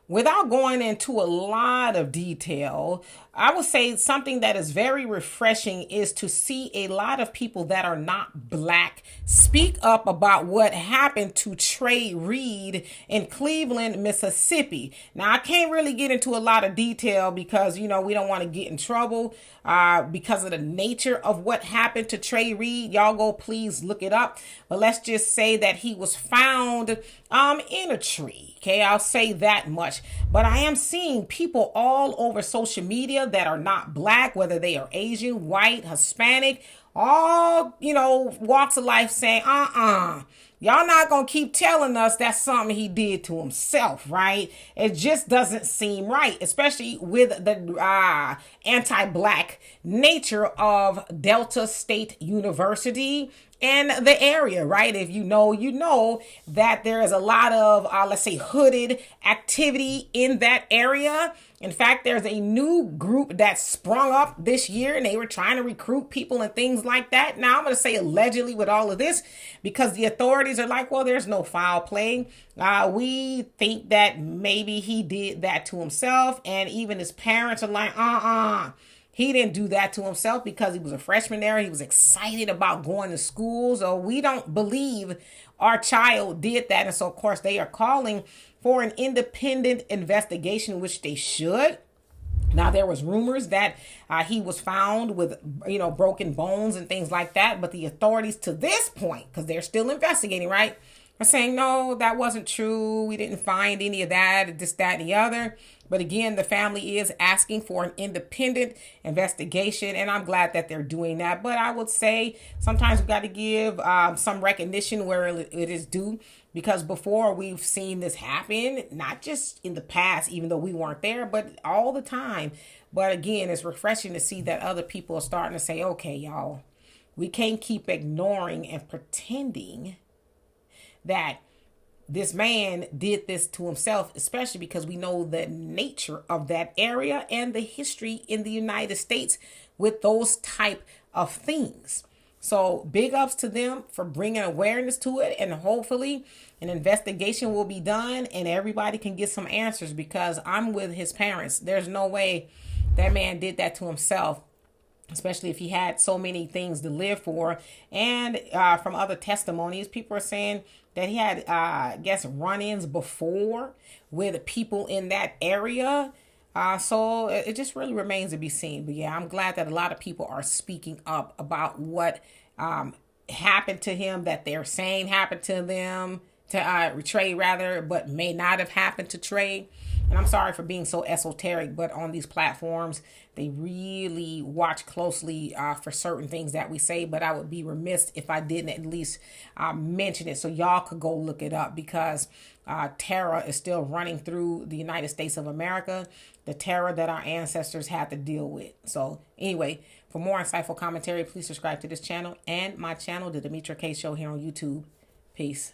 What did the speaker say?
without going into a lot of detail, I would say something that is very refreshing is to see a lot of people that are not black speak up about what happened to Trey Reed in Cleveland, Mississippi. Now, I can't really get into a lot of detail because, we don't want to get in trouble because of the nature of what happened to Trey Reed. Y'all go please look it up. But let's just say that he was found in a tree. Okay, I'll say that much. But I am seeing people all over social media that are not black, whether they are Asian, white, Hispanic, all, walks of life saying, y'all not going to keep telling us that's something he did to himself, right? It just doesn't seem right, especially with the anti-black nature of Delta State University and the area, right? If you know that there is a lot of, let's say, hooded activity in that area. In fact, there's a new group that sprung up this year and they were trying to recruit people and things like that. Now, I'm going to say allegedly with all of this because the authorities are like, well, there's no foul play. We think that maybe he did that to himself, and even his parents are like, he didn't do that to himself because he was a freshman there. He was excited about going to school. So we don't believe our child did that. And so, of course, they are calling for an independent investigation, which they should. Now, there was rumors that he was found with, broken bones and things like that. But the authorities to this point, because they're still investigating, right, are saying, no, that wasn't true. We didn't find any of that, this, that, and the other. But again, the family is asking for an independent investigation, and I'm glad that they're doing that. But I would say sometimes we've got to give some recognition where it is due, because before we've seen this happen, not just in the past, even though we weren't there, but all the time. But again, it's refreshing to see that other people are starting to say, okay, y'all, we can't keep ignoring and pretending that this man did this to himself, especially because we know the nature of that area and the history in the United States with those type of things. So big ups to them for bringing awareness to it, and hopefully an investigation will be done and everybody can get some answers, because I'm with his parents. There's no way that man did that to himself, especially if he had so many things to live for. And from other testimonies, people are saying that he had, run-ins before with people in that area. So it just really remains to be seen. But yeah, I'm glad that a lot of people are speaking up about what happened to him, that they're saying happened to them, to Trey rather, but may not have happened to Trey. And I'm sorry for being so esoteric, but on these platforms, they really watch closely for certain things that we say. But I would be remiss if I didn't at least mention it so y'all could go look it up, because terror is still running through the United States of America, the terror that our ancestors had to deal with. So anyway, for more insightful commentary, please subscribe to this channel and my channel, The Demetra Kaye Show, here on YouTube. Peace.